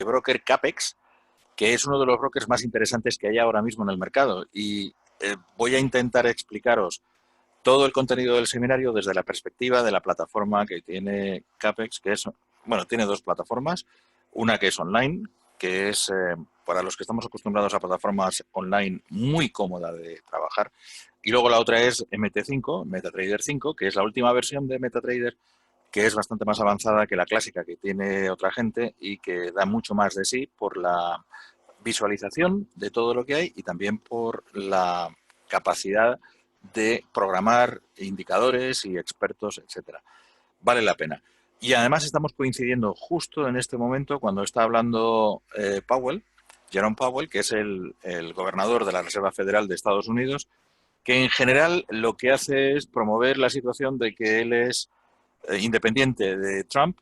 broker Capex, que es uno de los brokers más interesantes que hay ahora mismo en el mercado. Y voy a intentar explicaros todo el contenido del seminario desde la perspectiva de la plataforma que tiene Capex, que es, bueno, tiene dos plataformas. Una que es online, que es, para los que estamos acostumbrados a plataformas online, muy cómoda de trabajar. Y luego la otra es MT5, MetaTrader 5, que es la última versión de MetaTrader, que es bastante más avanzada que la clásica que tiene otra gente y que da mucho más de sí por la visualización de todo lo que hay y también por la capacidad de programar indicadores y expertos, etcétera. Vale la pena. Y además estamos coincidiendo justo en este momento cuando está hablando Powell, Jerome Powell, que es el gobernador de la Reserva Federal de Estados Unidos, que en general lo que hace es promover la situación de que él es independiente de Trump,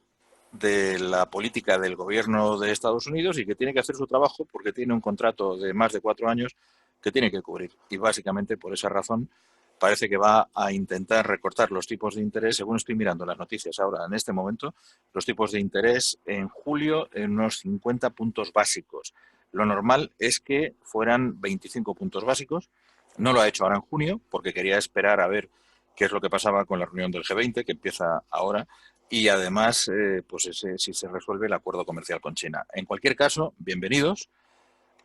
de la política del gobierno de Estados Unidos y que tiene que hacer su trabajo porque tiene un contrato de más de 4 años que tiene que cubrir. Y básicamente por esa razón parece que va a intentar recortar los tipos de interés, según estoy mirando las noticias ahora en este momento, los tipos de interés en julio en unos 50 puntos básicos. Lo normal es que fueran 25 puntos básicos. No lo ha hecho ahora en junio porque quería esperar a ver qué es lo que pasaba con la reunión del G20, que empieza ahora, y además, pues si se resuelve el acuerdo comercial con China. En cualquier caso, bienvenidos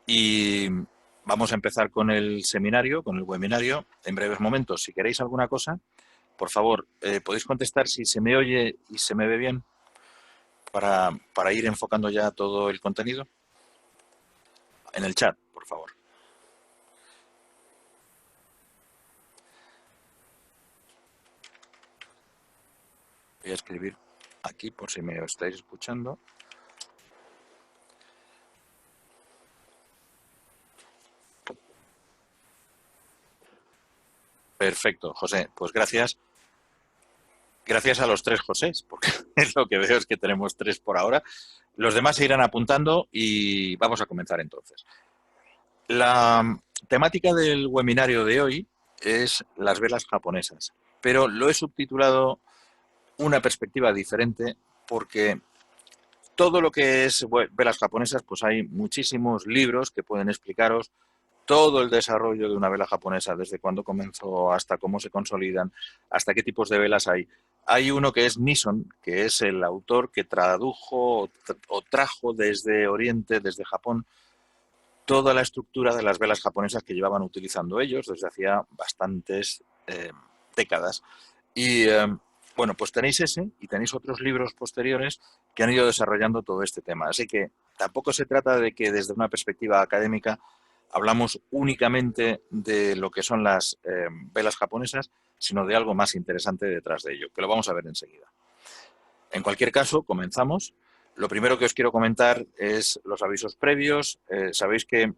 y vamos a empezar con el seminario, con el webinario, en breves momentos. Si queréis alguna cosa, por favor, podéis contestar si se me oye y se me ve bien para ir enfocando ya todo el contenido. En el chat, por favor. Voy a escribir aquí por si me estáis escuchando. Perfecto, José. Pues gracias. Gracias a los 3 Josés, porque es lo que veo es que tenemos 3 por ahora. Los demás se irán apuntando y vamos a comenzar entonces. La temática del webinario de hoy es las velas japonesas, pero lo he subtitulado una perspectiva diferente porque todo lo que es velas japonesas, pues hay muchísimos libros que pueden explicaros todo el desarrollo de una vela japonesa, desde cuándo comenzó hasta cómo se consolidan, hasta qué tipos de velas hay. Hay uno que es Nison, que es el autor que tradujo o trajo desde Oriente, desde Japón, toda la estructura de las velas japonesas que llevaban utilizando ellos desde hacía bastantes décadas. Y bueno, pues tenéis ese y tenéis otros libros posteriores que han ido desarrollando todo este tema. Así que tampoco se trata de que desde una perspectiva académica hablamos únicamente de lo que son las velas japonesas, sino de algo más interesante detrás de ello, que lo vamos a ver enseguida. En cualquier caso, comenzamos. Lo primero que os quiero comentar es los avisos previos. Sabéis que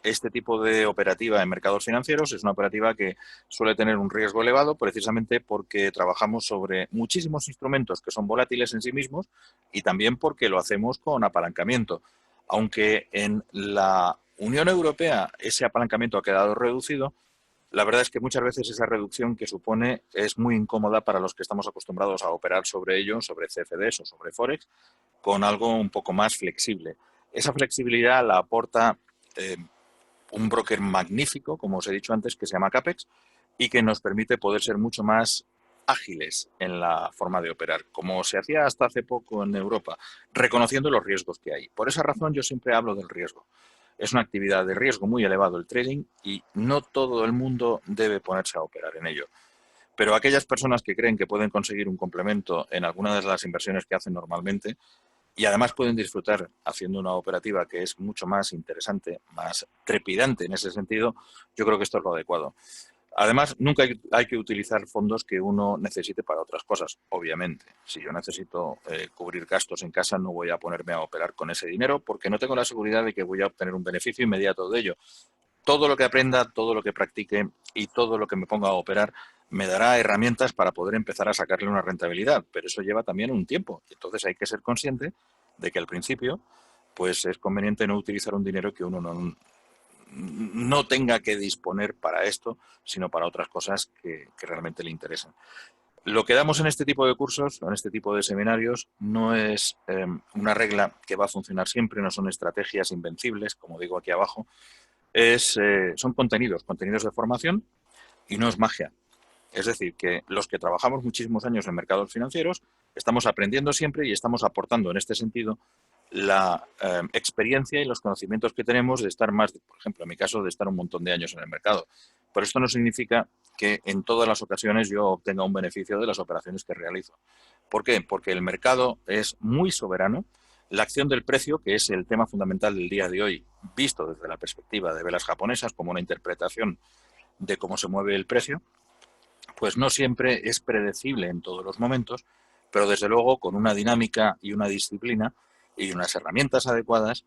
este tipo de operativa en mercados financieros es una operativa que suele tener un riesgo elevado precisamente porque trabajamos sobre muchísimos instrumentos que son volátiles en sí mismos y también porque lo hacemos con apalancamiento. Aunque en la Unión Europea ese apalancamiento ha quedado reducido, la verdad es que muchas veces esa reducción que supone es muy incómoda para los que estamos acostumbrados a operar sobre ello, sobre CFDs o sobre Forex, con algo un poco más flexible. Esa flexibilidad la aporta un broker magnífico, como os he dicho antes, que se llama Capex y que nos permite poder ser mucho más ágiles en la forma de operar, como se hacía hasta hace poco en Europa, reconociendo los riesgos que hay. Por esa razón yo siempre hablo del riesgo. Es una actividad de riesgo muy elevado el trading y no todo el mundo debe ponerse a operar en ello. Pero aquellas personas que creen que pueden conseguir un complemento en alguna de las inversiones que hacen normalmente, y además pueden disfrutar haciendo una operativa que es mucho más interesante, más trepidante en ese sentido, yo creo que esto es lo adecuado. Además, nunca hay que utilizar fondos que uno necesite para otras cosas, obviamente. Si yo necesito cubrir gastos en casa, no voy a ponerme a operar con ese dinero porque no tengo la seguridad de que voy a obtener un beneficio inmediato de ello. Todo lo que aprenda, todo lo que practique y todo lo que me ponga a operar me dará herramientas para poder empezar a sacarle una rentabilidad, pero eso lleva también un tiempo. Entonces hay que ser consciente de que al principio pues es conveniente no utilizar un dinero que uno no tenga que disponer para esto, sino para otras cosas que realmente le interesan. Lo que damos en este tipo de cursos, en este tipo de seminarios, no es una regla que va a funcionar siempre, no son estrategias invencibles, como digo aquí abajo, son contenidos de formación y no es magia. Es decir, que los que trabajamos muchísimos años en mercados financieros estamos aprendiendo siempre y estamos aportando en este sentido la experiencia y los conocimientos que tenemos de estar más, por ejemplo, en mi caso, de estar un montón de años en el mercado. Pero esto no significa que en todas las ocasiones yo obtenga un beneficio de las operaciones que realizo. ¿Por qué? Porque el mercado es muy soberano. La acción del precio, que es el tema fundamental del día de hoy, visto desde la perspectiva de velas japonesas como una interpretación de cómo se mueve el precio, pues no siempre es predecible en todos los momentos, pero desde luego con una dinámica y una disciplina y unas herramientas adecuadas,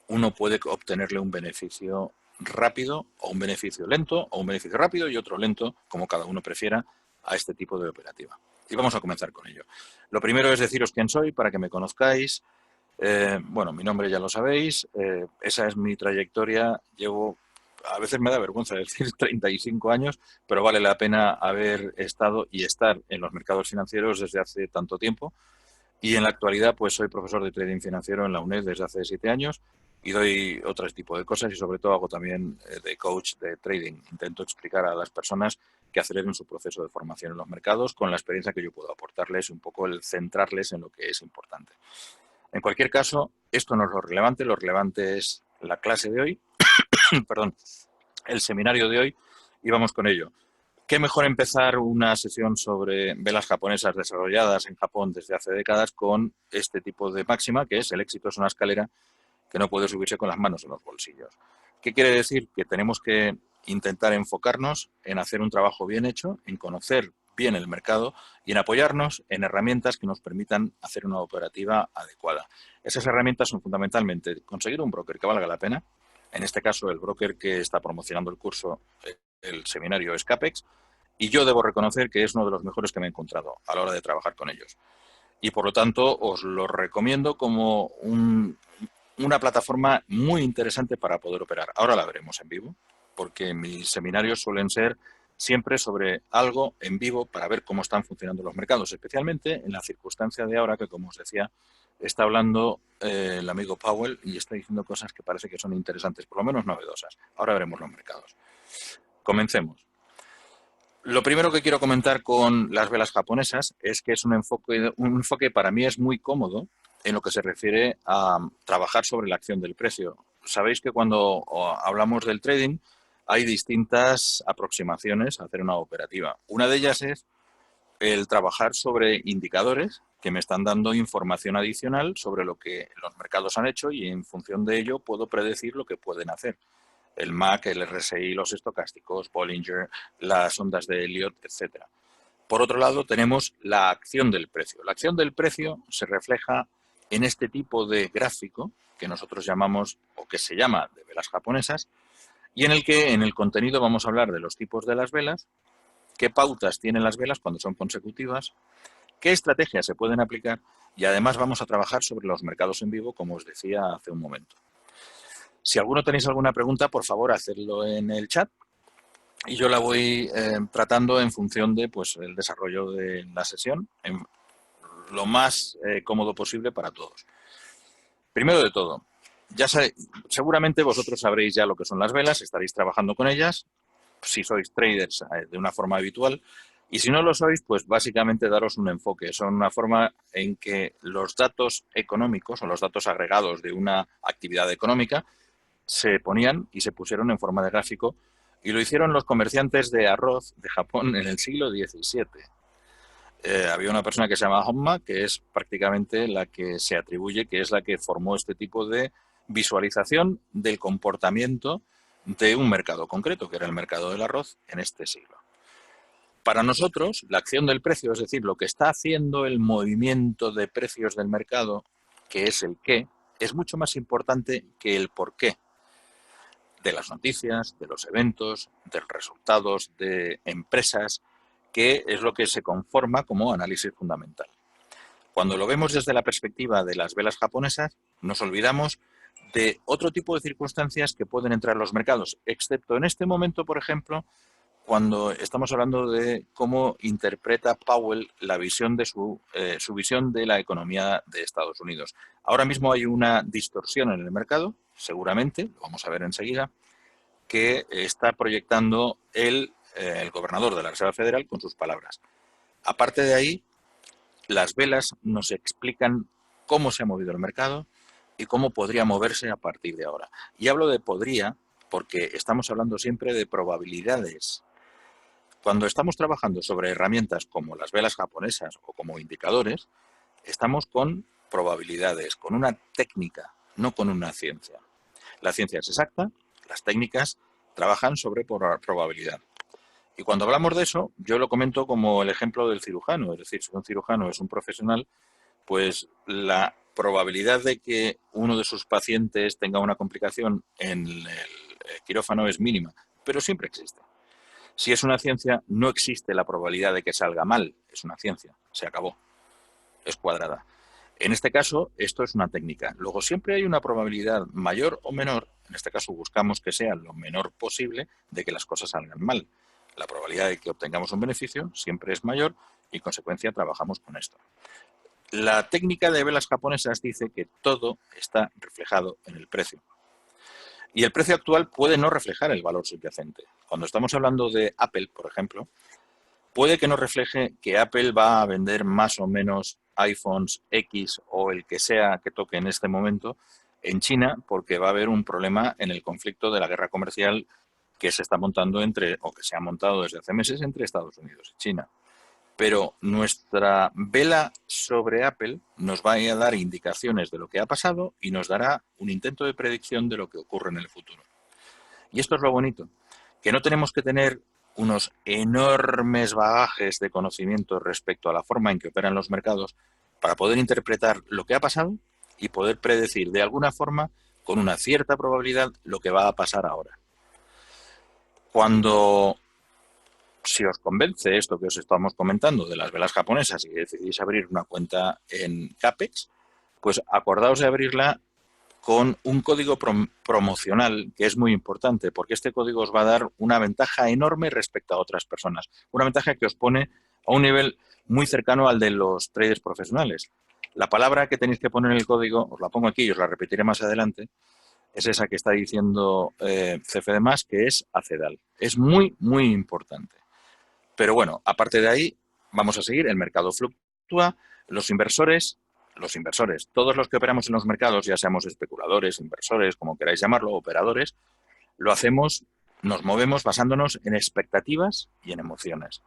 uno puede obtenerle un beneficio rápido o un beneficio lento o un beneficio rápido y otro lento, como cada uno prefiera, a este tipo de operativa. Y vamos a comenzar con ello. Lo primero es deciros quién soy para que me conozcáis. Bueno, mi nombre ya lo sabéis, esa es mi trayectoria. Llevo, a veces me da vergüenza decir 35 años, pero vale la pena haber estado y estar en los mercados financieros desde hace tanto tiempo. Y en la actualidad, pues soy profesor de trading financiero en la UNED desde hace 7 años y doy otro tipo de cosas y sobre todo hago también de coach de trading. Intento explicar a las personas que aceleren su proceso de formación en los mercados con la experiencia que yo puedo aportarles, un poco el centrarles en lo que es importante. En cualquier caso, esto no es lo relevante es la clase de hoy, perdón, el seminario de hoy, y vamos con ello. ¿Qué mejor empezar una sesión sobre velas japonesas desarrolladas en Japón desde hace décadas con este tipo de máxima, que es el éxito es una escalera que no puede subirse con las manos en los bolsillos? ¿Qué quiere decir? Que tenemos que intentar enfocarnos en hacer un trabajo bien hecho, en conocer bien el mercado y en apoyarnos en herramientas que nos permitan hacer una operativa adecuada. Esas herramientas son fundamentalmente conseguir un broker que valga la pena. En este caso, el broker que está promocionando el curso, el seminario es Capex, y yo debo reconocer que es uno de los mejores que me he encontrado a la hora de trabajar con ellos. Y por lo tanto, os lo recomiendo como una plataforma muy interesante para poder operar. Ahora la veremos en vivo, porque mis seminarios suelen ser siempre sobre algo en vivo para ver cómo están funcionando los mercados, especialmente en la circunstancia de ahora que, como os decía, está hablando el amigo Powell y está diciendo cosas que parece que son interesantes, por lo menos novedosas. Ahora veremos los mercados. Comencemos. Lo primero que quiero comentar con las velas japonesas es que es un enfoque para mí es muy cómodo en lo que se refiere a trabajar sobre la acción del precio. Sabéis que cuando hablamos del trading hay distintas aproximaciones a hacer una operativa. Una de ellas es el trabajar sobre indicadores que me están dando información adicional sobre lo que los mercados han hecho y en función de ello puedo predecir lo que pueden hacer. El MAC, el RSI, los estocásticos, Bollinger, las ondas de Elliott, etcétera. Por otro lado, tenemos la acción del precio. La acción del precio se refleja en este tipo de gráfico que nosotros llamamos, o que se llama, de velas japonesas, y en el que en el contenido vamos a hablar de los tipos de las velas, qué pautas tienen las velas cuando son consecutivas, qué estrategias se pueden aplicar y además vamos a trabajar sobre los mercados en vivo, como os decía hace un momento. Si alguno tenéis alguna pregunta, por favor, hacedlo en el chat y yo la voy tratando en función de pues, el desarrollo de la sesión, en lo más cómodo posible para todos. Primero de todo, seguramente vosotros sabréis ya lo que son las velas, estaréis trabajando con ellas, si sois traders de una forma habitual, y si no lo sois, pues básicamente daros un enfoque. Son una forma en que los datos económicos o los datos agregados de una actividad económica se ponían y se pusieron en forma de gráfico y lo hicieron los comerciantes de arroz de Japón en el siglo XVII. Había una persona que se llama Honma, que es prácticamente la que se atribuye, que es la que formó este tipo de visualización del comportamiento de un mercado concreto, que era el mercado del arroz en este siglo. Para nosotros, la acción del precio, es decir, lo que está haciendo el movimiento de precios del mercado, que es el qué, es mucho más importante que el por qué de las noticias, de los eventos, de los resultados de empresas, que es lo que se conforma como análisis fundamental. Cuando lo vemos desde la perspectiva de las velas japonesas, nos olvidamos de otro tipo de circunstancias que pueden entrar en los mercados, excepto en este momento, por ejemplo, cuando estamos hablando de cómo interpreta Powell la visión de su visión de la economía de Estados Unidos. Ahora mismo hay una distorsión en el mercado, seguramente, lo vamos a ver enseguida, que está proyectando el gobernador de la Reserva Federal con sus palabras. Aparte de ahí, las velas nos explican cómo se ha movido el mercado y cómo podría moverse a partir de ahora. Y hablo de podría porque estamos hablando siempre de probabilidades. Cuando estamos trabajando sobre herramientas como las velas japonesas o como indicadores, estamos con probabilidades, con una técnica, no con una ciencia. La ciencia es exacta, las técnicas trabajan sobre probabilidad. Y cuando hablamos de eso, yo lo comento como el ejemplo del cirujano. Es decir, si un cirujano es un profesional, pues la probabilidad de que uno de sus pacientes tenga una complicación en el quirófano es mínima, pero siempre existe. Si es una ciencia, no existe la probabilidad de que salga mal. Es una ciencia, se acabó, es cuadrada. En este caso, esto es una técnica. Luego, siempre hay una probabilidad mayor o menor, en este caso buscamos que sea lo menor posible, de que las cosas salgan mal. La probabilidad de que obtengamos un beneficio siempre es mayor y, en consecuencia, trabajamos con esto. La técnica de velas japonesas dice que todo está reflejado en el precio. Y el precio actual puede no reflejar el valor subyacente. Cuando estamos hablando de Apple, por ejemplo, puede que no refleje que Apple va a vender más o menos iPhones X o el que sea que toque en este momento en China, porque va a haber un problema en el conflicto de la guerra comercial que se está montando o que se ha montado desde hace meses entre Estados Unidos y China. Pero nuestra vela sobre Apple nos va a dar indicaciones de lo que ha pasado y nos dará un intento de predicción de lo que ocurre en el futuro. Y esto es lo bonito, que no tenemos que tener unos enormes bagajes de conocimiento respecto a la forma en que operan los mercados para poder interpretar lo que ha pasado y poder predecir de alguna forma, con una cierta probabilidad, lo que va a pasar ahora. Si os convence esto que os estamos comentando de las velas japonesas y decidís abrir una cuenta en Capex, pues acordaos de abrirla con un código promocional que es muy importante, porque este código os va a dar una ventaja enorme respecto a otras personas. Una ventaja que os pone a un nivel muy cercano al de los traders profesionales. La palabra que tenéis que poner en el código, os la pongo aquí y os la repetiré más adelante, es esa que está diciendo CFD+, que es ACEDAL. Es muy, muy importante. Pero bueno, aparte de ahí, vamos a seguir. El mercado fluctúa, los inversores, todos los que operamos en los mercados, ya seamos especuladores, inversores, como queráis llamarlo, operadores, lo hacemos, nos movemos basándonos en expectativas y en emociones.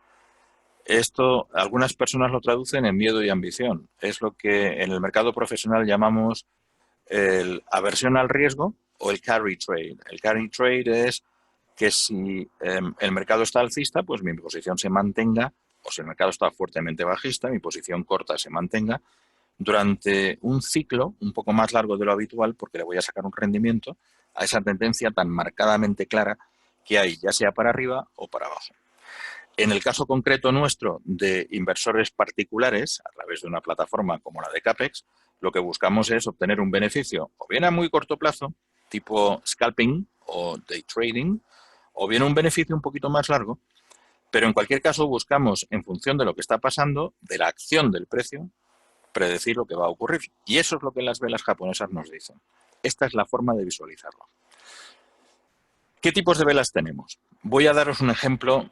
Esto, algunas personas lo traducen en miedo y ambición. Es lo que en el mercado profesional llamamos el aversión al riesgo o el carry trade. El carry trade es que si el mercado está alcista, pues mi posición se mantenga, o si el mercado está fuertemente bajista, mi posición corta se mantenga durante un ciclo un poco más largo de lo habitual, porque le voy a sacar un rendimiento a esa tendencia tan marcadamente clara que hay, ya sea para arriba o para abajo. En el caso concreto nuestro de inversores particulares, a través de una plataforma como la de Capex, lo que buscamos es obtener un beneficio o bien a muy corto plazo, tipo scalping o day trading, o bien un beneficio un poquito más largo, pero en cualquier caso buscamos, en función de lo que está pasando, de la acción del precio, predecir lo que va a ocurrir. Y eso es lo que las velas japonesas nos dicen. Esta es la forma de visualizarlo. ¿Qué tipos de velas tenemos? Voy a daros un ejemplo,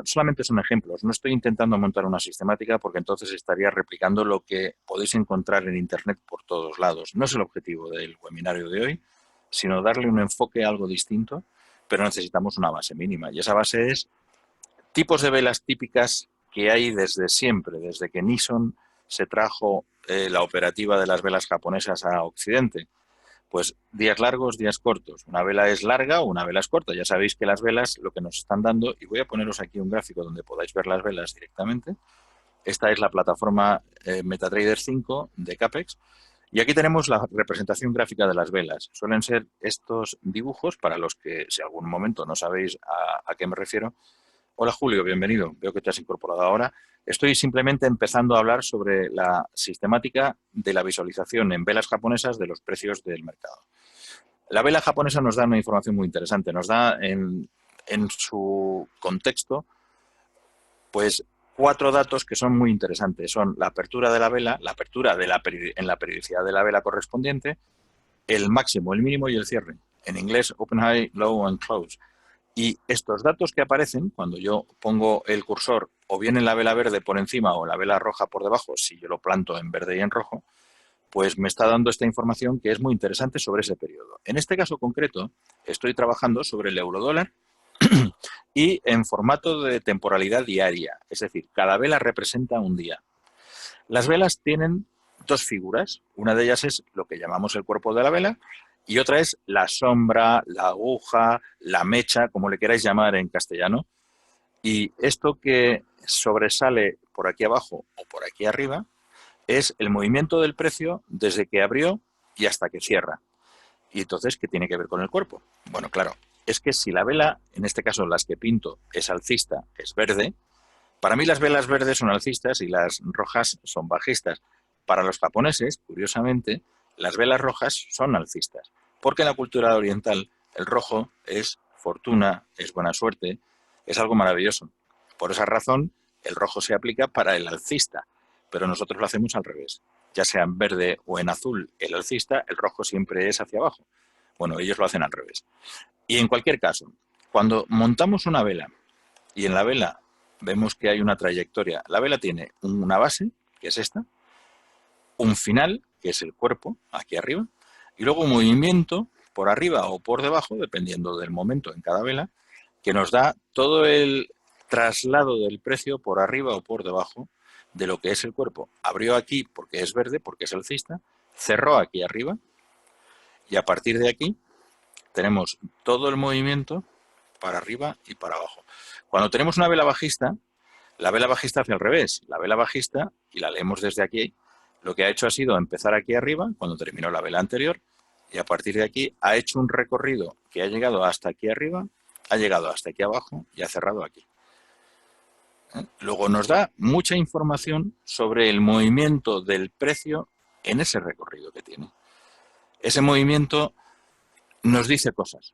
solamente son ejemplos, no estoy intentando montar una sistemática porque entonces estaría replicando lo que podéis encontrar en Internet por todos lados. No es el objetivo del webinario de hoy, sino darle un enfoque algo distinto, pero necesitamos una base mínima y esa base es tipos de velas típicas que hay desde siempre, desde que Nison se trajo la operativa de las velas japonesas a Occidente. Pues días largos, días cortos. Una vela es larga o una vela es corta. Ya sabéis que las velas lo que nos están dando, y voy a poneros aquí un gráfico donde podáis ver las velas directamente. Esta es la plataforma MetaTrader 5 de Capex. Y aquí tenemos la representación gráfica de las velas. Suelen ser estos dibujos, para los que si algún momento no sabéis a qué me refiero. Hola Julio, bienvenido. Veo que te has incorporado ahora. Estoy simplemente empezando a hablar sobre la sistemática de la visualización en velas japonesas de los precios del mercado. La vela japonesa nos da una información muy interesante. Nos da en su contexto, pues 4 datos que son muy interesantes. Son la apertura de la vela, la apertura en la periodicidad de la vela correspondiente, el máximo, el mínimo y el cierre. En inglés, open, high, low and close. Y estos datos que aparecen cuando yo pongo el cursor o bien en la vela verde por encima o en la vela roja por debajo, si yo lo planto en verde y en rojo, pues me está dando esta información que es muy interesante sobre ese periodo. En este caso concreto, estoy trabajando sobre el eurodólar y en formato de temporalidad diaria, es decir, cada vela representa un día. Las velas tienen 2 figuras, una de ellas es lo que llamamos el cuerpo de la vela y otra es la sombra, la aguja, la mecha, como le queráis llamar en castellano. Y esto que sobresale por aquí abajo o por aquí arriba es el movimiento del precio desde que abrió y hasta que cierra. Y entonces, ¿qué tiene que ver con el cuerpo? Bueno, claro, es que si la vela, en este caso las que pinto, es alcista, es verde, para mí las velas verdes son alcistas y las rojas son bajistas. Para los japoneses, curiosamente, las velas rojas son alcistas, porque en la cultura oriental el rojo es fortuna, es buena suerte, es algo maravilloso. Por esa razón, el rojo se aplica para el alcista, pero nosotros lo hacemos al revés. Ya sea en verde o en azul el alcista, el rojo siempre es hacia abajo. Bueno, ellos lo hacen al revés. Y en cualquier caso, cuando montamos una vela y en la vela vemos que hay una trayectoria, la vela tiene una base, que es esta, un final, que es el cuerpo, aquí arriba, y luego un movimiento por arriba o por debajo, dependiendo del momento en cada vela, que nos da todo el traslado del precio por arriba o por debajo de lo que es el cuerpo. Abrió aquí porque es verde, porque es alcista, cerró aquí arriba, y a partir de aquí tenemos todo el movimiento para arriba y para abajo. Cuando tenemos una vela bajista, la vela bajista hace al revés. La vela bajista, y la leemos desde aquí, lo que ha hecho ha sido empezar aquí arriba, cuando terminó la vela anterior, y a partir de aquí ha hecho un recorrido que ha llegado hasta aquí arriba, ha llegado hasta aquí abajo y ha cerrado aquí. Luego nos da mucha información sobre el movimiento del precio en ese recorrido que tiene. Ese movimiento nos dice cosas.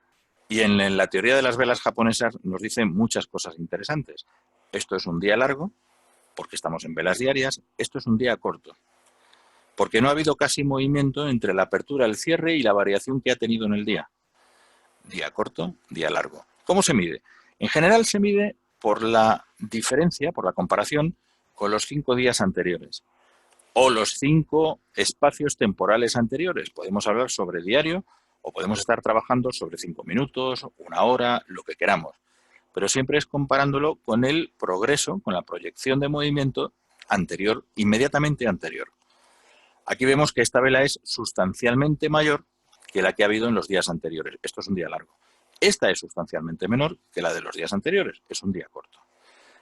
Y en la teoría de las velas japonesas nos dice muchas cosas interesantes. Esto es un día largo, porque estamos en velas diarias. Esto es un día corto, porque no ha habido casi movimiento entre la apertura, el cierre y la variación que ha tenido en el día. Día corto, día largo. ¿Cómo se mide? En general se mide por la diferencia, por la comparación con los 5 días anteriores o los 5 espacios temporales anteriores. Podemos hablar sobre diario o podemos estar trabajando sobre 5 minutos, 1 hora, lo que queramos. Pero siempre es comparándolo con el progreso, con la proyección de movimiento anterior, inmediatamente anterior. Aquí vemos que esta vela es sustancialmente mayor que la que ha habido en los días anteriores. Esto es un día largo. Esta es sustancialmente menor que la de los días anteriores. Es un día corto.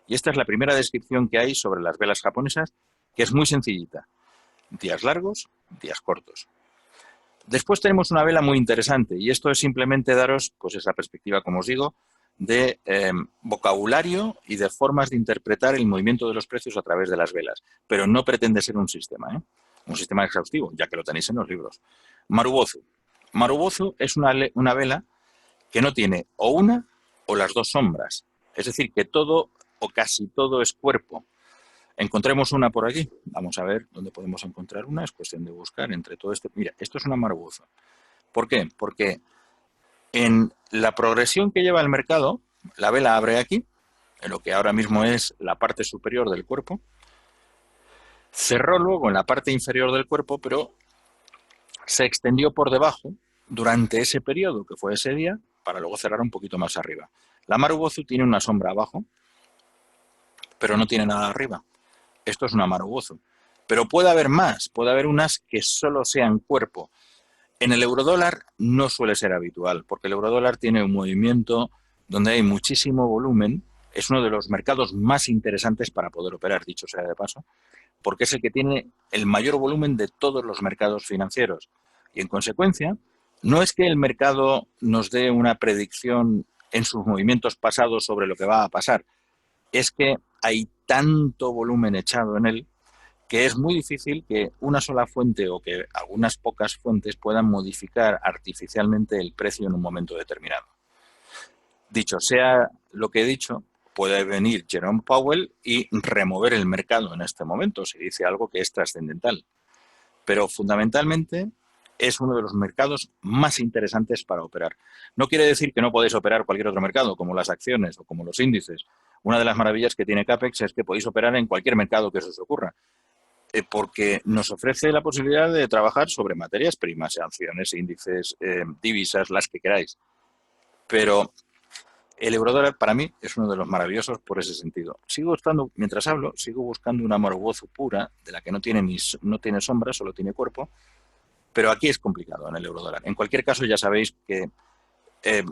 Y esta es la primera descripción que hay sobre las velas japonesas, que es muy sencillita. Días largos, días cortos. Después tenemos una vela muy interesante y esto es simplemente daros pues esa perspectiva, como os digo, de vocabulario y de formas de interpretar el movimiento de los precios a través de las velas, pero no pretende ser un sistema exhaustivo, ya que lo tenéis en los libros. Marubozu. Marubozu es una vela que no tiene o una o las 2 sombras, es decir, que todo o casi todo es cuerpo. Encontremos una por aquí. Vamos a ver dónde podemos encontrar una. Es cuestión de buscar entre todo esto. Mira, esto es una Marubozu. ¿Por qué? Porque en la progresión que lleva el mercado, la vela abre aquí, en lo que ahora mismo es la parte superior del cuerpo, cerró luego en la parte inferior del cuerpo, pero se extendió por debajo durante ese periodo, que fue ese día, para luego cerrar un poquito más arriba. La Marubozu tiene una sombra abajo, pero no tiene nada arriba. Esto es una Marubozu. Pero puede haber más, puede haber unas que solo sean cuerpo. En el eurodólar no suele ser habitual, porque el eurodólar tiene un movimiento donde hay muchísimo volumen. Es uno de los mercados más interesantes para poder operar, dicho sea de paso, porque es el que tiene el mayor volumen de todos los mercados financieros. Y en consecuencia, no es que el mercado nos dé una predicción en sus movimientos pasados sobre lo que va a pasar, es que hay tanto volumen echado en él que es muy difícil que una sola fuente o que algunas pocas fuentes puedan modificar artificialmente el precio en un momento determinado. Dicho sea lo que he dicho, puede venir Jerome Powell y remover el mercado en este momento, si dice algo que es trascendental. Pero fundamentalmente es uno de los mercados más interesantes para operar. No quiere decir que no podéis operar cualquier otro mercado, como las acciones o como los índices. Una de las maravillas que tiene CAPEX es que podéis operar en cualquier mercado que se os ocurra, porque nos ofrece la posibilidad de trabajar sobre materias primas, acciones, índices, divisas, las que queráis. Pero el eurodólar para mí es uno de los maravillosos por ese sentido. Sigo estando, mientras hablo, sigo buscando una Marubozu pura, de la que no tiene sombra, solo tiene cuerpo, pero aquí es complicado en el eurodólar. En cualquier caso, ya sabéis que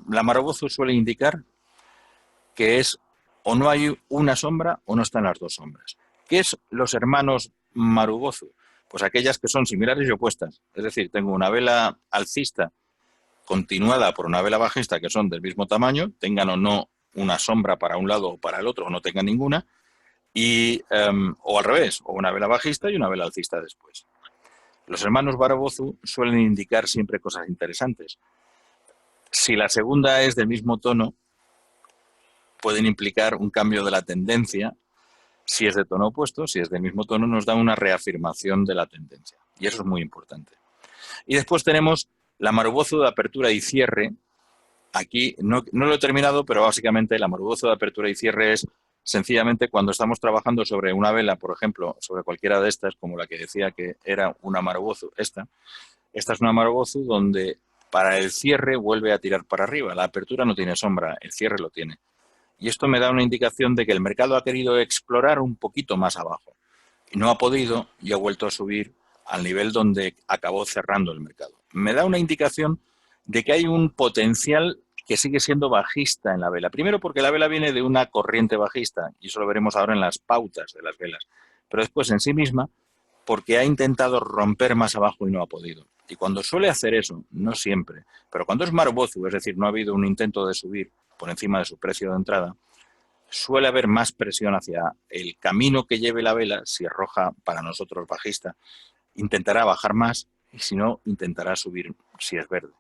la Marubozu suele indicar que es o no hay una sombra o no están las dos sombras. ¿Qué es los hermanos Marubozu? Pues aquellas que son similares y opuestas. Es decir, tengo una vela alcista continuada por una vela bajista que son del mismo tamaño, tengan o no una sombra para un lado o para el otro, o no tengan ninguna, y, o al revés, o una vela bajista y una vela alcista después. Los hermanos Marubozu suelen indicar siempre cosas interesantes. Si la segunda es del mismo tono, pueden implicar un cambio de la tendencia. Si es de tono opuesto, si es del mismo tono, nos da una reafirmación de la tendencia. Y eso es muy importante. Y después tenemos la Marubozu de apertura y cierre. Aquí no lo he terminado, pero básicamente la Marubozu de apertura y cierre es sencillamente cuando estamos trabajando sobre una vela, por ejemplo, sobre cualquiera de estas, como la que decía que era una Marubozu, esta es una Marubozu donde para el cierre vuelve a tirar para arriba. La apertura no tiene sombra, el cierre lo tiene. Y esto me da una indicación de que el mercado ha querido explorar un poquito más abajo. Y no ha podido y ha vuelto a subir al nivel donde acabó cerrando el mercado. Me da una indicación de que hay un potencial que sigue siendo bajista en la vela. Primero porque la vela viene de una corriente bajista, y eso lo veremos ahora en las pautas de las velas. Pero después en sí misma, porque ha intentado romper más abajo y no ha podido. Y cuando suele hacer eso, no siempre, pero cuando es Marubozu, es decir, no ha habido un intento de subir por encima de su precio de entrada, suele haber más presión hacia el camino que lleve la vela. Si es roja, para nosotros bajista, intentará bajar más, y si no, intentará subir si es verde.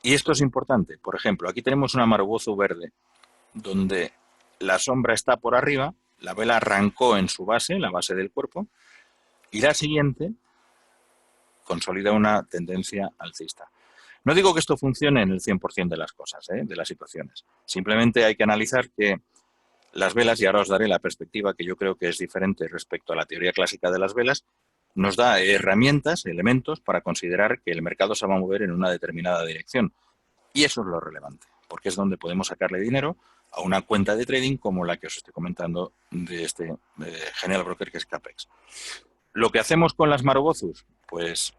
Y esto es importante. Por ejemplo, aquí tenemos una Marubozu verde, donde la sombra está por arriba, la vela arrancó en su base, la base del cuerpo, y la siguiente consolida una tendencia alcista. No digo que esto funcione en el 100% de las cosas, de las situaciones. Simplemente hay que analizar que las velas, y ahora os daré la perspectiva que yo creo que es diferente respecto a la teoría clásica de las velas, nos da herramientas, elementos para considerar que el mercado se va a mover en una determinada dirección. Y eso es lo relevante, porque es donde podemos sacarle dinero a una cuenta de trading como la que os estoy comentando de este genial broker que es CAPEX. Lo que hacemos con las Marubozus, pues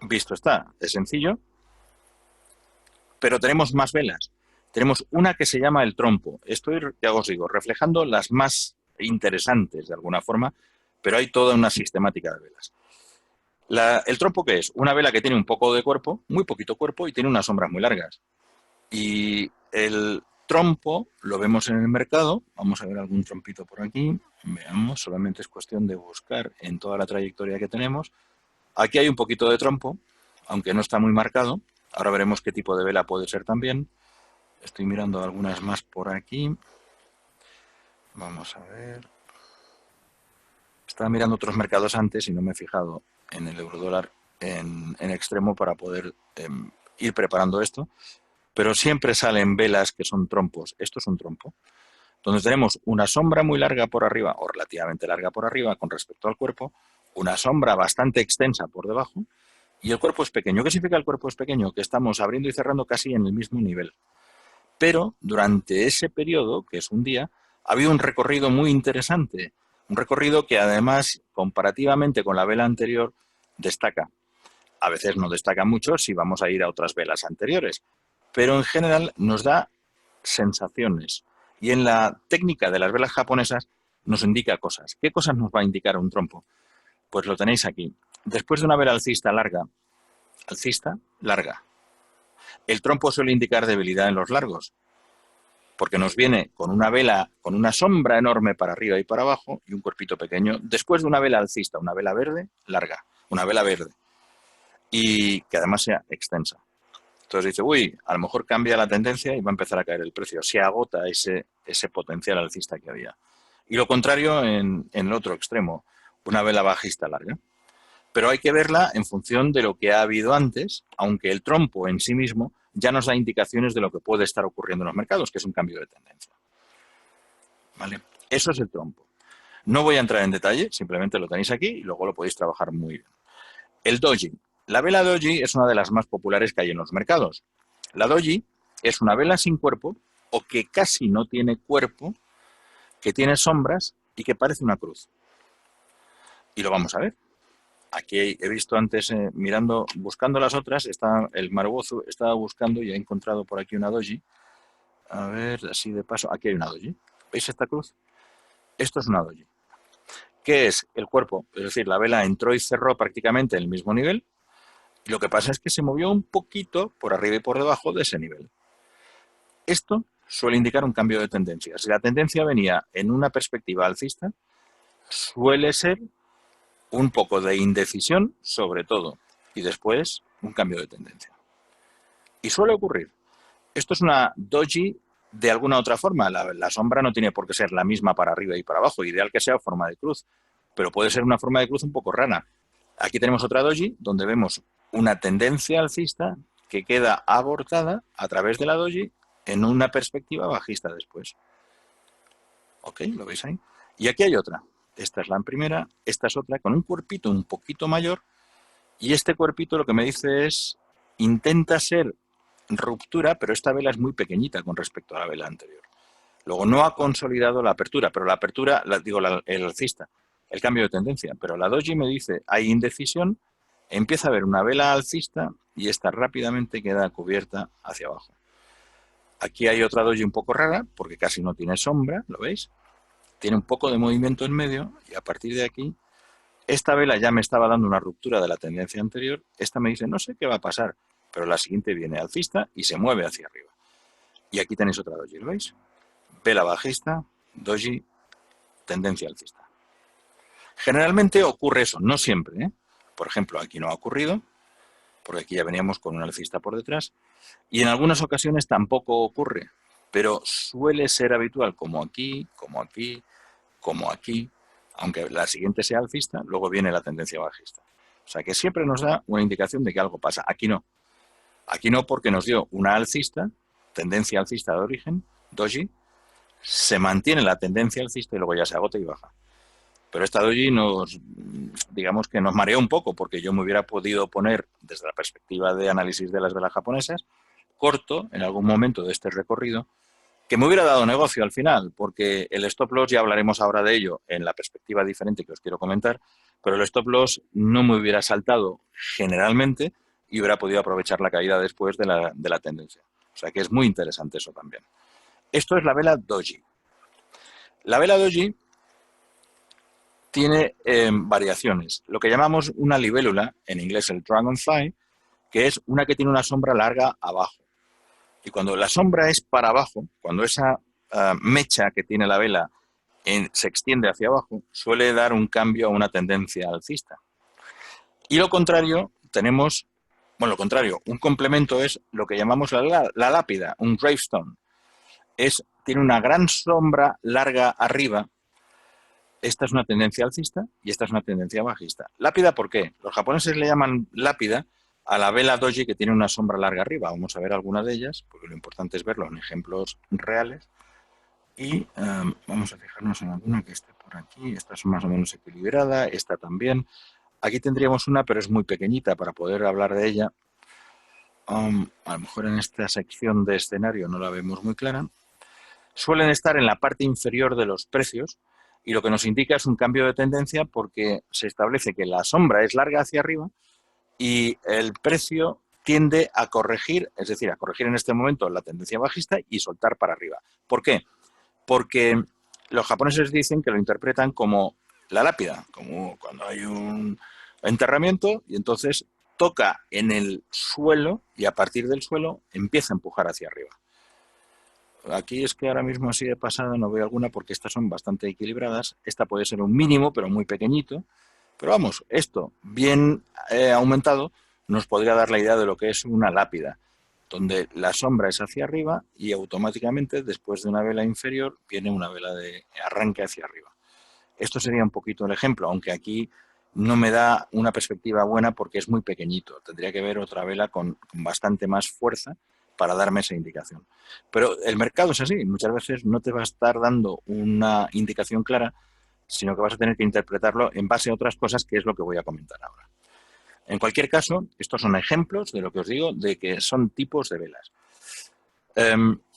visto está, es sencillo, pero tenemos más velas. Tenemos una que se llama el trompo. Estoy, ya os digo, reflejando las más interesantes de alguna forma, pero hay toda una sistemática de velas. ¿El trompo qué es? Una vela que tiene un poco de cuerpo, muy poquito cuerpo, y tiene unas sombras muy largas. Y el trompo lo vemos en el mercado. Vamos a ver algún trompito por aquí. Veamos, solamente es cuestión de buscar en toda la trayectoria que tenemos. Aquí hay un poquito de trompo, aunque no está muy marcado. Ahora veremos qué tipo de vela puede ser también. Estoy mirando algunas más por aquí. Vamos a ver. Estaba mirando otros mercados antes y no me he fijado en el eurodólar en extremo para poder ir preparando esto. Pero siempre salen velas que son trompos. Esto es un trompo, donde tenemos una sombra muy larga por arriba, o relativamente larga por arriba con respecto al cuerpo, una sombra bastante extensa por debajo, y el cuerpo es pequeño. ¿Qué significa el cuerpo es pequeño? Que estamos abriendo y cerrando casi en el mismo nivel. Pero durante ese periodo, que es un día, ha habido un recorrido muy interesante. Un recorrido que además, comparativamente con la vela anterior, destaca. A veces no destaca mucho si vamos a ir a otras velas anteriores, pero en general nos da sensaciones. Y en la técnica de las velas japonesas nos indica cosas. ¿Qué cosas nos va a indicar un trompo? Pues lo tenéis aquí. Después de una vela alcista larga, el trompo suele indicar debilidad en los largos, porque nos viene con una vela, con una sombra enorme para arriba y para abajo y un cuerpito pequeño, después de una vela alcista, una vela verde larga, una vela verde, y que además sea extensa. Entonces dice, uy, a lo mejor cambia la tendencia y va a empezar a caer el precio. Se agota ese potencial alcista que había. Y lo contrario en el otro extremo, una vela bajista larga. Pero hay que verla en función de lo que ha habido antes, aunque el trompo en sí mismo ya nos da indicaciones de lo que puede estar ocurriendo en los mercados, que es un cambio de tendencia. ¿Vale? Eso es el trompo. No voy a entrar en detalle, simplemente lo tenéis aquí y luego lo podéis trabajar muy bien. El doji. La vela doji es una de las más populares que hay en los mercados. La doji es una vela sin cuerpo o que casi no tiene cuerpo, que tiene sombras y que parece una cruz. Y lo vamos a ver. Aquí he visto antes, buscando las otras, está el Marubozu, estaba buscando y ha encontrado por aquí una doji. A ver, así de paso, aquí hay una doji. ¿Veis esta cruz? Esto es una doji. ¿Qué es el cuerpo? Es decir, la vela entró y cerró prácticamente en el mismo nivel. Y lo que pasa es que se movió un poquito por arriba y por debajo de ese nivel. Esto suele indicar un cambio de tendencia. Si la tendencia venía en una perspectiva alcista, suele ser un poco de indecisión, sobre todo, y después un cambio de tendencia. Y suele ocurrir. Esto es una doji de alguna otra forma. La sombra no tiene por qué ser la misma para arriba y para abajo. Ideal que sea forma de cruz, pero puede ser una forma de cruz un poco rara. Aquí tenemos otra doji donde vemos una tendencia alcista que queda abortada a través de la doji en una perspectiva bajista después. ¿Ok? ¿Lo veis ahí? Y aquí hay otra. Esta es la primera, esta es otra, con un cuerpito un poquito mayor, y este cuerpito lo que me dice es, intenta ser ruptura, pero esta vela es muy pequeñita con respecto a la vela anterior. Luego no ha consolidado la apertura, pero la apertura, el alcista, el cambio de tendencia, pero la doji me dice, hay indecisión, empieza a haber una vela alcista y esta rápidamente queda cubierta hacia abajo. Aquí hay otra doji un poco rara, porque casi no tiene sombra, ¿lo veis? Tiene un poco de movimiento en medio y a partir de aquí, esta vela ya me estaba dando una ruptura de la tendencia anterior, esta me dice, no sé qué va a pasar, pero la siguiente viene alcista y se mueve hacia arriba. Y aquí tenéis otra doji, ¿lo veis? Vela bajista, doji, tendencia alcista. Generalmente ocurre eso, no siempre, ¿eh? Por ejemplo, aquí no ha ocurrido, porque aquí ya veníamos con un alcista por detrás, y en algunas ocasiones tampoco ocurre, pero suele ser habitual, como aquí, como aquí, como aquí, aunque la siguiente sea alcista, luego viene la tendencia bajista. O sea que siempre nos da una indicación de que algo pasa. Aquí no. Aquí no porque nos dio una alcista, tendencia alcista de origen, doji, se mantiene la tendencia alcista y luego ya se agota y baja. Pero esta doji digamos que nos mareó un poco porque yo me hubiera podido poner, desde la perspectiva de análisis de las velas japonesas, corto en algún momento de este recorrido, que me hubiera dado negocio al final, porque el stop loss, ya hablaremos ahora de ello en la perspectiva diferente que os quiero comentar, pero el stop loss no me hubiera saltado generalmente y hubiera podido aprovechar la caída después de la tendencia. O sea que es muy interesante eso también. Esto es la vela doji. La vela doji tiene variaciones. Lo que llamamos una libélula, en inglés el dragonfly, que es una que tiene una sombra larga abajo. Y cuando la sombra es para abajo, cuando esa mecha que tiene la vela se extiende hacia abajo, suele dar un cambio a una tendencia alcista. Y lo contrario, un complemento es lo que llamamos la lápida, un gravestone. Tiene una gran sombra larga arriba. Esta es una tendencia alcista y esta es una tendencia bajista. Lápida, ¿por qué? Los japoneses le llaman lápida a la vela doji que tiene una sombra larga arriba. Vamos a ver alguna de ellas, porque lo importante es verlo en ejemplos reales. Y vamos a fijarnos en alguna que esté por aquí. Esta es más o menos equilibrada, esta también. Aquí tendríamos una, pero es muy pequeñita para poder hablar de ella. A lo mejor en esta sección de escenario no la vemos muy clara. Suelen estar en la parte inferior de los precios y lo que nos indica es un cambio de tendencia porque se establece que la sombra es larga hacia arriba y el precio tiende a corregir, es decir, a corregir en este momento la tendencia bajista y soltar para arriba. ¿Por qué? Porque los japoneses dicen que lo interpretan como la lápida, como cuando hay un enterramiento y entonces toca en el suelo y a partir del suelo empieza a empujar hacia arriba. Aquí es que ahora mismo así de pasada no veo alguna porque estas son bastante equilibradas. Esta puede ser un mínimo, pero muy pequeñito. Pero vamos, esto bien aumentado nos podría dar la idea de lo que es una lápida. donde la sombra es hacia arriba y automáticamente después de una vela inferior viene una vela de arranque hacia arriba. Esto sería un poquito el ejemplo, aunque aquí no me da una perspectiva buena porque es muy pequeñito. Tendría que ver otra vela con bastante más fuerza para darme esa indicación. Pero el mercado es así. Muchas veces no te va a estar dando una indicación clara, sino que vas a tener que interpretarlo en base a otras cosas, que es lo que voy a comentar ahora. En cualquier caso, estos son ejemplos de lo que os digo, de que son tipos de velas.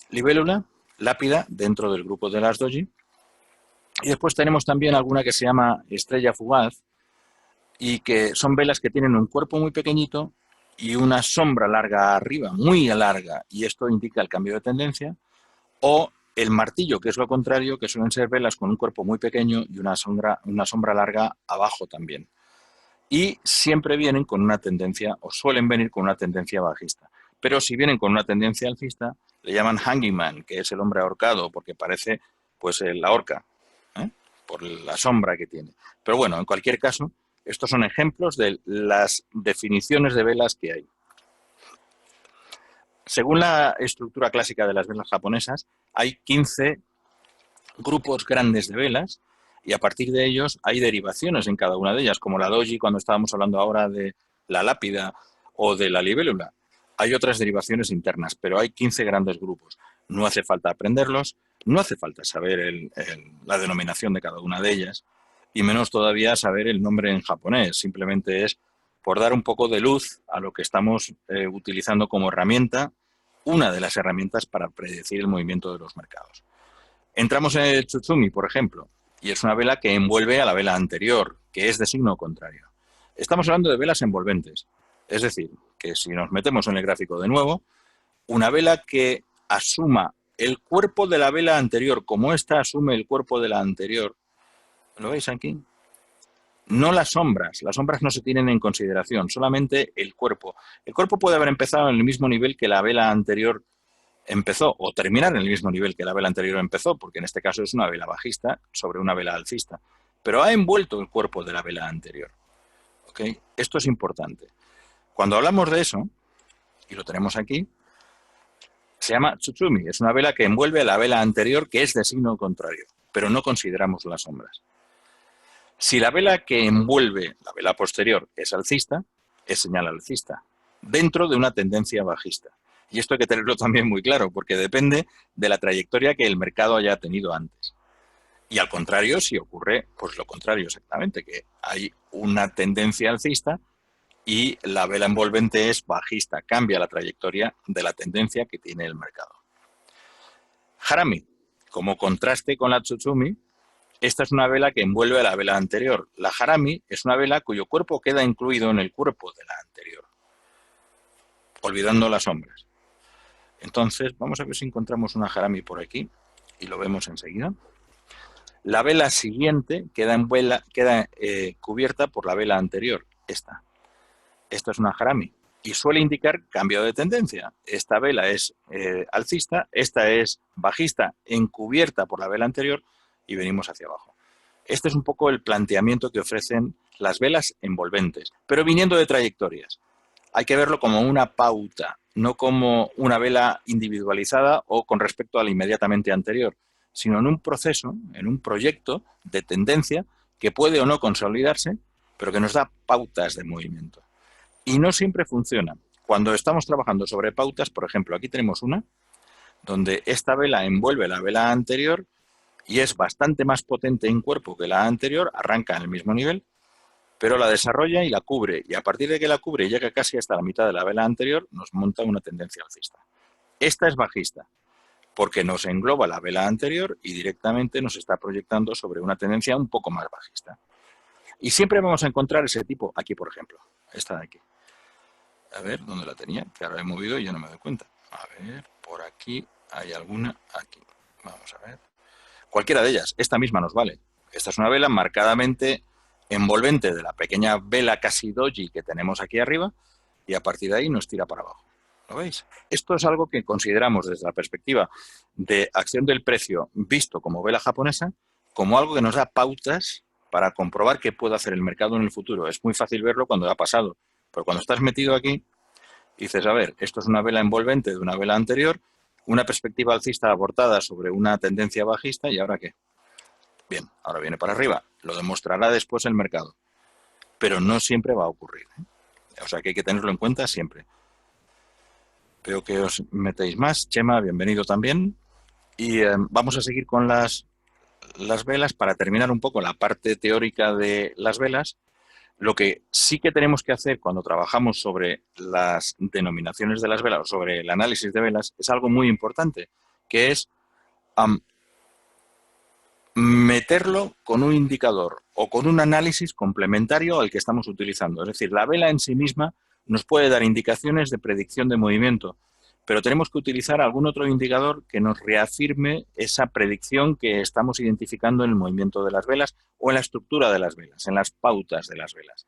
Libélula, lápida, dentro del grupo de las doji. Y después tenemos también alguna que se llama estrella fugaz y que son velas que tienen un cuerpo muy pequeñito y una sombra larga arriba, muy larga, y esto indica el cambio de tendencia. O el martillo, que es lo contrario, que suelen ser velas con un cuerpo muy pequeño y una sombra larga abajo también. Y siempre vienen con una tendencia, o suelen venir con una tendencia bajista. Pero si vienen con una tendencia alcista, le llaman hanging man, que es el hombre ahorcado, porque parece pues la horca, por la sombra que tiene. Pero bueno, en cualquier caso, estos son ejemplos de las definiciones de velas que hay. Según la estructura clásica de las velas japonesas, hay 15 grupos grandes de velas y a partir de ellos hay derivaciones en cada una de ellas, como la doji cuando estábamos hablando ahora de la lápida o de la libélula. Hay otras derivaciones internas, pero hay 15 grandes grupos. No hace falta aprenderlos, no hace falta saber la denominación de cada una de ellas y menos todavía saber el nombre en japonés. Simplemente es por dar un poco de luz a lo que estamos utilizando como herramienta, una de las herramientas para predecir el movimiento de los mercados. Entramos en el Tsutsumi, por ejemplo, y es una vela que envuelve a la vela anterior, que es de signo contrario. Estamos hablando de velas envolventes, es decir, que si nos metemos en el gráfico de nuevo, una vela que asuma el cuerpo de la vela anterior, como ésta asume el cuerpo de la anterior, ¿lo veis aquí? No las sombras no se tienen en consideración, solamente el cuerpo. El cuerpo puede haber empezado en el mismo nivel que la vela anterior empezó o terminar en el mismo nivel que la vela anterior empezó, porque en este caso es una vela bajista sobre una vela alcista, pero ha envuelto el cuerpo de la vela anterior. ¿Okay? Esto es importante. Cuando hablamos de eso, y lo tenemos aquí, se llama Tsutsumi, es una vela que envuelve a la vela anterior que es de signo contrario, pero no consideramos las sombras. Si la vela que envuelve la vela posterior es alcista, es señal alcista, dentro de una tendencia bajista. Y esto hay que tenerlo también muy claro, porque depende de la trayectoria que el mercado haya tenido antes. Y al contrario, si ocurre, pues lo contrario exactamente, que hay una tendencia alcista y la vela envolvente es bajista, cambia la trayectoria de la tendencia que tiene el mercado. Harami, como contraste con la Tsutsumi, esta es una vela que envuelve a la vela anterior. La Harami es una vela cuyo cuerpo queda incluido en el cuerpo de la anterior, olvidando las sombras. Entonces, vamos a ver si encontramos una Harami por aquí y lo vemos enseguida. La vela siguiente queda cubierta por la vela anterior, esta. Esta es una Harami y suele indicar cambio de tendencia. Esta vela es alcista, esta es bajista, encubierta por la vela anterior y venimos hacia abajo. Este es un poco el planteamiento que ofrecen las velas envolventes, pero viniendo de trayectorias. Hay que verlo como una pauta, no como una vela individualizada o con respecto a la inmediatamente anterior, sino en un proceso, en un proyecto de tendencia que puede o no consolidarse, pero que nos da pautas de movimiento. Y no siempre funciona. Cuando estamos trabajando sobre pautas, por ejemplo, aquí tenemos una, donde esta vela envuelve la vela anterior y es bastante más potente en cuerpo que la anterior, arranca en el mismo nivel, pero la desarrolla y la cubre, y a partir de que la cubre y llega casi hasta la mitad de la vela anterior, nos monta una tendencia alcista. Esta es bajista, porque nos engloba la vela anterior y directamente nos está proyectando sobre una tendencia un poco más bajista. Y siempre vamos a encontrar ese tipo, aquí por ejemplo, esta de aquí. A ver, ¿dónde la tenía? Que ahora he movido y ya no me doy cuenta. A ver, por aquí hay alguna, aquí. Vamos a ver. Cualquiera de ellas, esta misma nos vale. Esta es una vela marcadamente envolvente de la pequeña vela casi doji que tenemos aquí arriba y a partir de ahí nos tira para abajo. ¿Lo veis? Esto es algo que consideramos desde la perspectiva de acción del precio visto como vela japonesa, como algo que nos da pautas para comprobar qué puede hacer el mercado en el futuro. Es muy fácil verlo cuando ha pasado, pero cuando estás metido aquí Dices, a ver, esto es una vela envolvente de una vela anterior, una perspectiva alcista abortada sobre una tendencia bajista, ¿y ahora qué? Bien, ahora viene para arriba. Lo demostrará después el mercado. Pero no siempre va a ocurrir, ¿eh? O sea que hay que tenerlo en cuenta siempre. Veo que os metéis más. Chema, bienvenido también. Y vamos a seguir con las velas para terminar un poco la parte teórica de las velas. Lo que sí que tenemos que hacer cuando trabajamos sobre las denominaciones de las velas o sobre el análisis de velas es algo muy importante, que es meterlo con un indicador o con un análisis complementario al que estamos utilizando. Es decir, la vela en sí misma nos puede dar indicaciones de predicción de movimiento, pero tenemos que utilizar algún otro indicador que nos reafirme esa predicción que estamos identificando en el movimiento de las velas o en la estructura de las velas, en las pautas de las velas.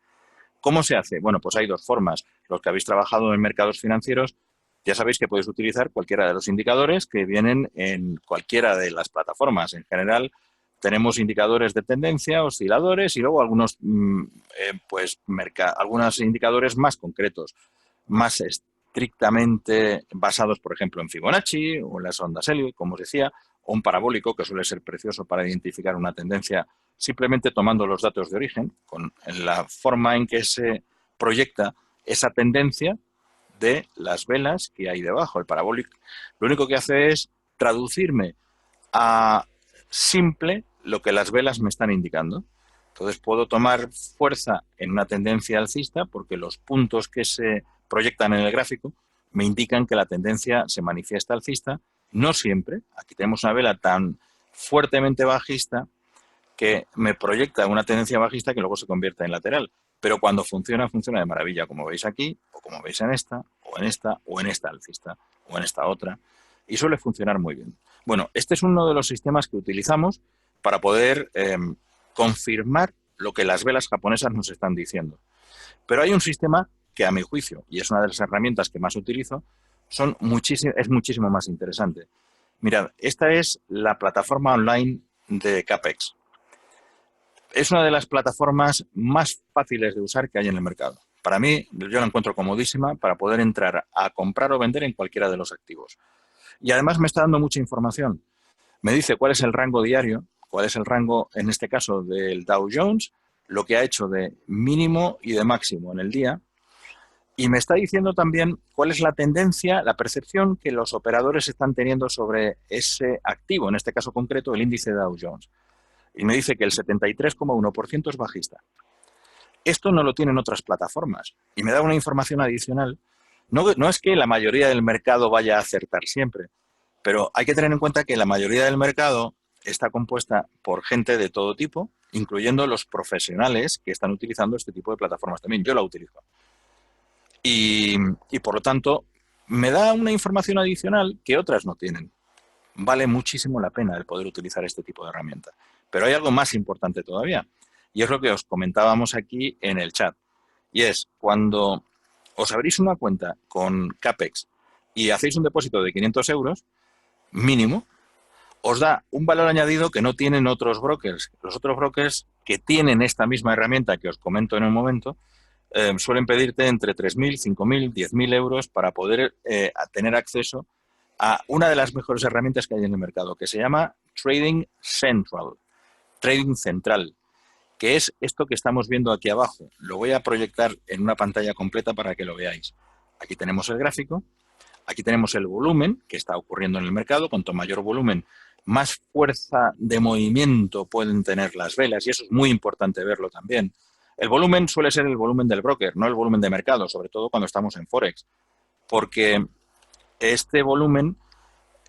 ¿Cómo se hace? Bueno, pues hay dos formas. Los que habéis trabajado en mercados financieros, ya sabéis que podéis utilizar cualquiera de los indicadores que vienen en cualquiera de las plataformas. En general, tenemos indicadores de tendencia, osciladores y luego algunos, algunos indicadores más concretos, más estrictamente basados, por ejemplo, en Fibonacci o en las ondas Elliott, como os decía, o un parabólico, que suele ser precioso para identificar una tendencia simplemente tomando los datos de origen, con la forma en que se proyecta esa tendencia de las velas que hay debajo. El parabólico lo único que hace es traducirme a simple lo que las velas me están indicando. Entonces puedo tomar fuerza en una tendencia alcista porque los puntos que se proyectan en el gráfico me indican que la tendencia se manifiesta alcista. No siempre. Aquí tenemos una vela tan fuertemente bajista que me proyecta una tendencia bajista que luego se convierte en lateral. Pero cuando funciona, funciona de maravilla, como veis aquí, o como veis en esta, o en esta, o en esta alcista, o en esta otra. Y suele funcionar muy bien. Bueno, este es uno de los sistemas que utilizamos para poder confirmar lo que las velas japonesas nos están diciendo. Pero hay un sistema que, a mi juicio, y es una de las herramientas que más utilizo, es muchísimo más interesante. Mirad, esta es la plataforma online de CAPEX. Es una de las plataformas más fáciles de usar que hay en el mercado. Para mí, yo la encuentro comodísima para poder entrar a comprar o vender en cualquiera de los activos. Y además me está dando mucha información. Me dice cuál es el rango diario, cuál es el rango, en este caso, del Dow Jones, lo que ha hecho de mínimo y de máximo en el día. Y me está diciendo también cuál es la tendencia, la percepción que los operadores están teniendo sobre ese activo, en este caso concreto, el índice Dow Jones. Y me dice que el 73,1% es bajista. Esto no lo tienen otras plataformas. Y me da una información adicional. No es que la mayoría del mercado vaya a acertar siempre, pero hay que tener en cuenta que la mayoría del mercado está compuesta por gente de todo tipo, incluyendo los profesionales que están utilizando este tipo de plataformas también. Yo la utilizo. Y por lo tanto, me da una información adicional que otras no tienen. Vale muchísimo la pena el poder utilizar este tipo de herramienta. Pero hay algo más importante todavía, y es lo que os comentábamos aquí en el chat. Y es, cuando os abrís una cuenta con CAPEX y hacéis un depósito de 500 euros, mínimo, os da un valor añadido que no tienen otros brokers. Los otros brokers que tienen esta misma herramienta que os comento en un momento, suelen pedirte entre 3.000, 5.000, 10.000 euros para poder tener acceso a una de las mejores herramientas que hay en el mercado, que se llama Trading Central, Trading Central, que es esto que estamos viendo aquí abajo. Lo voy a proyectar en una pantalla completa para que lo veáis. Aquí tenemos el gráfico, aquí tenemos el volumen que está ocurriendo en el mercado. Cuanto mayor volumen, más fuerza de movimiento pueden tener las velas, y eso es muy importante verlo también. El volumen suele ser el volumen del broker, no el volumen de mercado, sobre todo cuando estamos en Forex, porque este volumen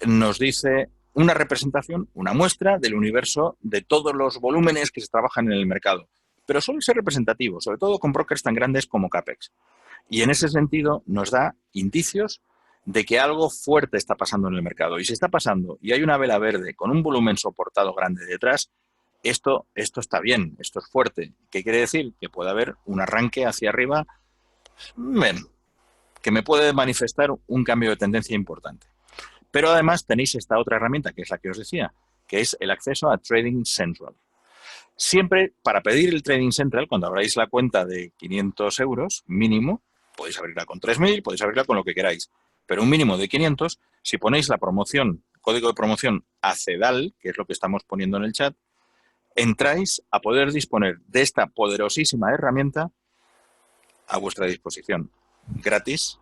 nos dice una representación, una muestra del universo de todos los volúmenes que se trabajan en el mercado. Pero suele ser representativo, sobre todo con brokers tan grandes como CAPEX. Y en ese sentido nos da indicios de que algo fuerte está pasando en el mercado. Y si está pasando y hay una vela verde con un volumen soportado grande detrás, esto está bien, esto es fuerte. ¿Qué quiere decir? Que puede haber un arranque hacia arriba, que me puede manifestar un cambio de tendencia importante. Pero además tenéis esta otra herramienta, que es la que os decía, que es el acceso a Trading Central. Siempre, para pedir el Trading Central, cuando abráis la cuenta de 500 euros mínimo, Podéis abrirla con 3.000, podéis abrirla con lo que queráis, pero un mínimo de 500, si ponéis la promoción, código de promoción ACEDAL, que es lo que estamos poniendo en el chat, entráis a poder disponer de esta poderosísima herramienta a vuestra disposición, gratis,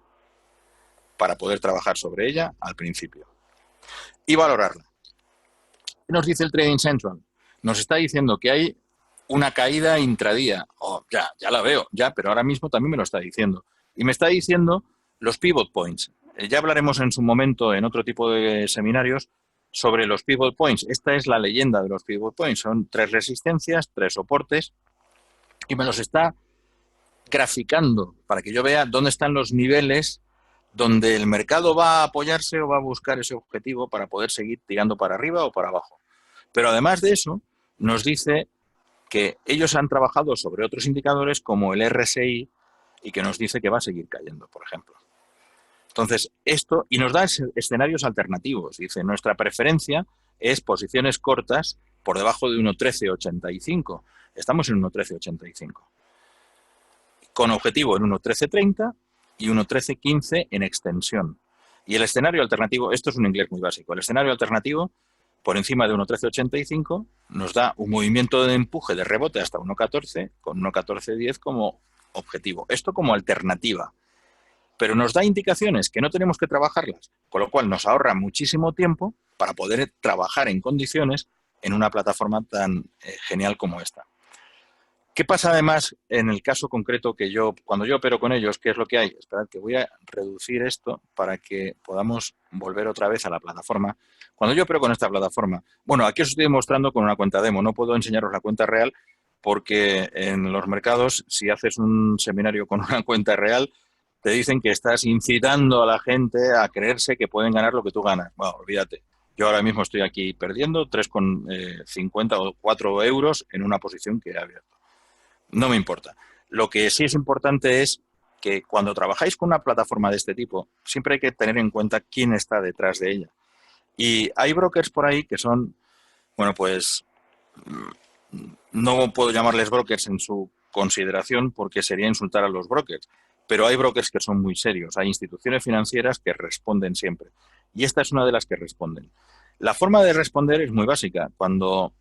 para poder trabajar sobre ella al principio y valorarla. ¿Qué nos dice el Trading Central? Nos está diciendo que hay una caída intradía. Oh, ya la veo, pero ahora mismo también me lo está diciendo. Y me está diciendo los pivot points. Ya hablaremos en su momento en otro tipo de seminarios sobre los pivot points. Esta es la leyenda de los pivot points. Son 3 resistencias, 3 soportes y me los está graficando para que yo vea dónde están los niveles donde el mercado va a apoyarse o va a buscar ese objetivo para poder seguir tirando para arriba o para abajo. Pero además de eso, nos dice que ellos han trabajado sobre otros indicadores como el RSI y que nos dice que va a seguir cayendo, por ejemplo. Entonces, esto, y nos da escenarios alternativos. Dice, nuestra preferencia es posiciones cortas por debajo de 1.1385. Estamos en 1.1385. Con objetivo en 1.1330 y 1.1315 en extensión. Y el escenario alternativo, esto es un inglés muy básico, el escenario alternativo por encima de 1.1385 nos da un movimiento de empuje de rebote hasta 1.14 con 1.1410 como objetivo. Esto como alternativa. Pero nos da indicaciones que no tenemos que trabajarlas, con lo cual nos ahorra muchísimo tiempo para poder trabajar en condiciones en una plataforma tan genial como esta. ¿Qué pasa además en el caso concreto que cuando yo opero con ellos, qué es lo que hay? Esperad que voy a reducir esto para que podamos volver otra vez a la plataforma. Cuando yo opero con esta plataforma, bueno, aquí os estoy mostrando con una cuenta demo, no puedo enseñaros la cuenta real porque en los mercados, si haces un seminario con una cuenta real, te dicen que estás incitando a la gente a creerse que pueden ganar lo que tú ganas. Bueno, olvídate. Yo ahora mismo estoy aquí perdiendo 3,50 o 4 euros en una posición que he abierto. No me importa. Lo que sí es importante es que cuando trabajáis con una plataforma de este tipo, siempre hay que tener en cuenta quién está detrás de ella. Y hay brokers por ahí que son, bueno, pues no puedo llamarles brokers en su consideración porque sería insultar a los brokers, pero hay brokers que son muy serios, hay instituciones financieras que responden siempre. Y esta es una de las que responden. La forma de responder es muy básica. Cuando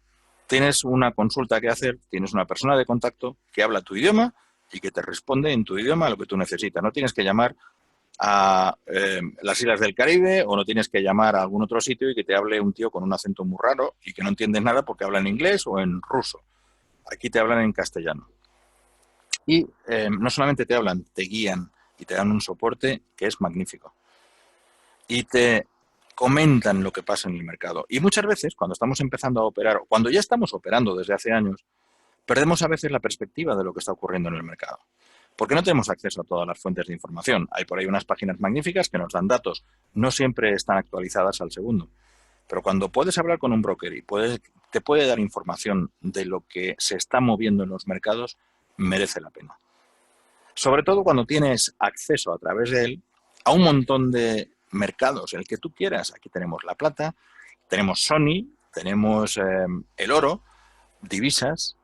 tienes una consulta que hacer, tienes una persona de contacto que habla tu idioma y que te responde en tu idioma a lo que tú necesitas. No tienes que llamar a las Islas del Caribe o no tienes que llamar a algún otro sitio y que te hable un tío con un acento muy raro y que no entiendes nada porque habla en inglés o en ruso. Aquí te hablan en castellano. Y no solamente te hablan, te guían y te dan un soporte que es magnífico. Y te comentan lo que pasa en el mercado. Y muchas veces, cuando estamos empezando a operar, o cuando ya estamos operando desde hace años, perdemos a veces la perspectiva de lo que está ocurriendo en el mercado. Porque no tenemos acceso a todas las fuentes de información. Hay por ahí unas páginas magníficas que nos dan datos. No siempre están actualizadas al segundo. Pero cuando puedes hablar con un broker y te puede dar información de lo que se está moviendo en los mercados, merece la pena. Sobre todo cuando tienes acceso a través de él a un montón de mercados, el que tú quieras. Aquí tenemos la plata, tenemos Sony, tenemos el oro, divisas,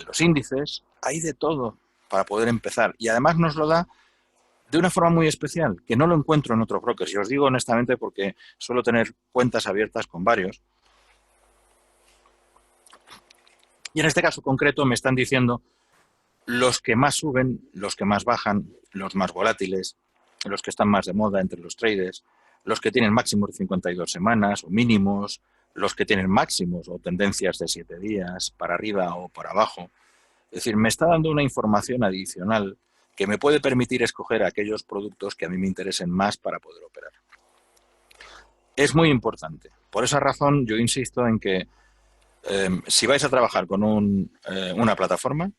los índices, hay de todo para poder empezar. Y además nos lo da de una forma muy especial, que no lo encuentro en otros brokers. Y os digo honestamente porque suelo tener cuentas abiertas con varios. Y en este caso concreto me están diciendo los que más suben, los que más bajan, los más volátiles, los que están más de moda entre los traders, los que tienen máximos de 52 semanas o mínimos, los que tienen máximos o tendencias de 7 días para arriba o para abajo. Es decir, me está dando una información adicional que me puede permitir escoger aquellos productos que a mí me interesen más para poder operar. Es muy importante. Por esa razón yo insisto en que si vais a trabajar con una plataforma,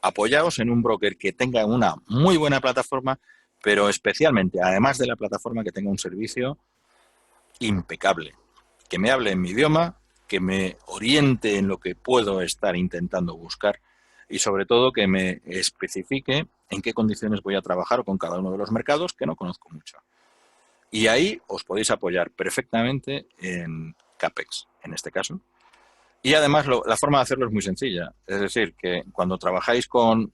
apoyaos en un broker que tenga una muy buena plataforma, pero especialmente, además de la plataforma, que tenga un servicio impecable, que me hable en mi idioma, que me oriente en lo que puedo estar intentando buscar y sobre todo que me especifique en qué condiciones voy a trabajar con cada uno de los mercados que no conozco mucho. Y ahí os podéis apoyar perfectamente en CAPEX, en este caso. Y además la forma de hacerlo es muy sencilla. Es decir, que cuando trabajáis con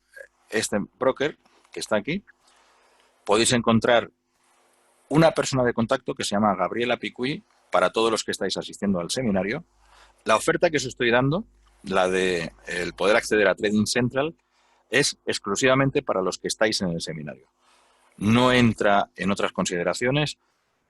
este broker que está aquí, podéis encontrar una persona de contacto que se llama Gabriela Picuy para todos los que estáis asistiendo al seminario. La oferta que os estoy dando, la de el poder acceder a Trading Central, es exclusivamente para los que estáis en el seminario. No entra en otras consideraciones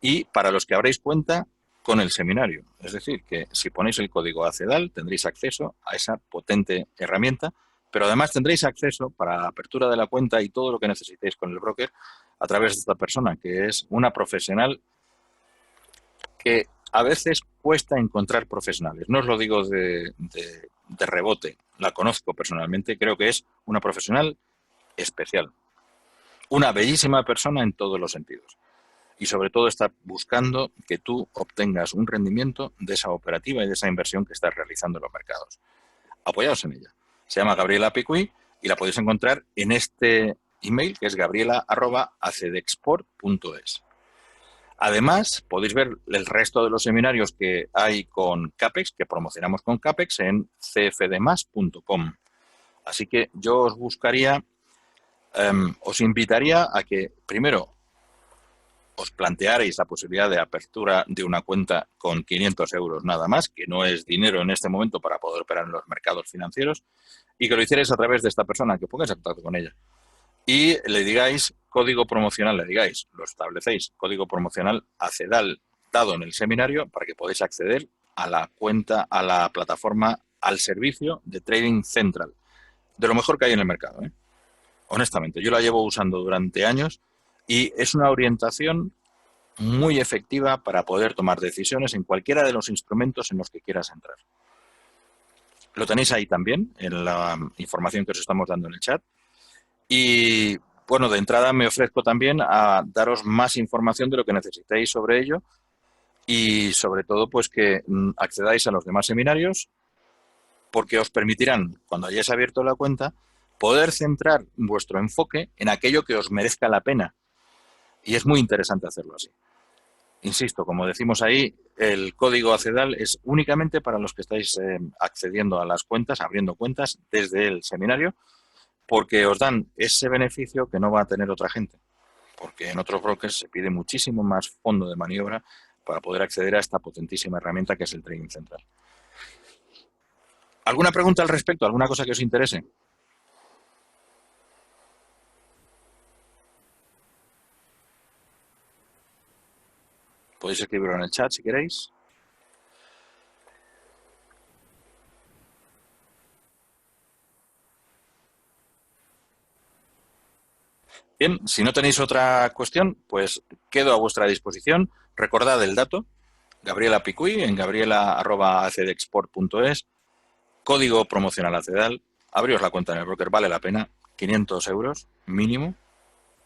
y para los que abréis cuenta con el seminario. Es decir, que si ponéis el código ACEDAL tendréis acceso a esa potente herramienta, pero además tendréis acceso para la apertura de la cuenta y todo lo que necesitéis con el broker a través de esta persona, que es una profesional que a veces cuesta encontrar profesionales. No os lo digo de rebote, la conozco personalmente, creo que es una profesional especial. Una bellísima persona en todos los sentidos. Y sobre todo está buscando que tú obtengas un rendimiento de esa operativa y de esa inversión que estás realizando en los mercados. Apoyaos en ella. Se llama Gabriela Picuy y la podéis encontrar en este email que es gabriela@acedexport.es. Además, podéis ver el resto de los seminarios que hay con CAPEX, que promocionamos con CAPEX en cfdmas.com. Así que yo os buscaría, os invitaría a que primero os plantearais la posibilidad de apertura de una cuenta con 500 euros nada más, que no es dinero en este momento para poder operar en los mercados financieros, y que lo hicierais a través de esta persona, que pongáis en contacto con ella. Y le digáis código promocional, lo establecéis, código promocional ACEDAL dado en el seminario para que podáis acceder a la cuenta, a la plataforma, al servicio de Trading Central. De lo mejor que hay en el mercado, ¿eh? Honestamente, yo la llevo usando durante años y es una orientación muy efectiva para poder tomar decisiones en cualquiera de los instrumentos en los que quieras entrar. Lo tenéis ahí también, en la información que os estamos dando en el chat. Y bueno, de entrada me ofrezco también a daros más información de lo que necesitéis sobre ello y sobre todo pues que accedáis a los demás seminarios porque os permitirán, cuando hayáis abierto la cuenta, poder centrar vuestro enfoque en aquello que os merezca la pena. Y es muy interesante hacerlo así. Insisto, como decimos ahí, el código ACEDAL es únicamente para los que estáis accediendo a las cuentas, abriendo cuentas desde el seminario, porque os dan ese beneficio que no va a tener otra gente. Porque en otros brokers se pide muchísimo más fondo de maniobra para poder acceder a esta potentísima herramienta que es el Trading Central. ¿Alguna pregunta al respecto? ¿Alguna cosa que os interese? Podéis escribirlo en el chat si queréis. Bien, si no tenéis otra cuestión, pues quedo a vuestra disposición. Recordad el dato, Gabriela Picuy, en gabriela@acedexport.es, código promocional ACEDAL, abriros la cuenta en el broker, vale la pena, 500 euros mínimo,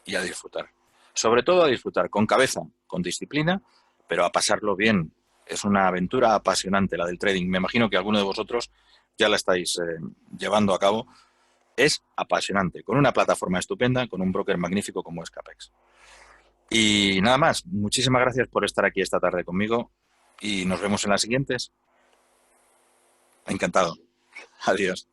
y a disfrutar. Sobre todo a disfrutar, con cabeza, con disciplina, pero a pasarlo bien. Es una aventura apasionante la del trading. Me imagino que alguno de vosotros ya la estáis llevando a cabo. Es apasionante, con una plataforma estupenda, con un broker magnífico como es CAPEX. Y nada más, muchísimas gracias por estar aquí esta tarde conmigo y nos vemos en las siguientes. Encantado. Adiós.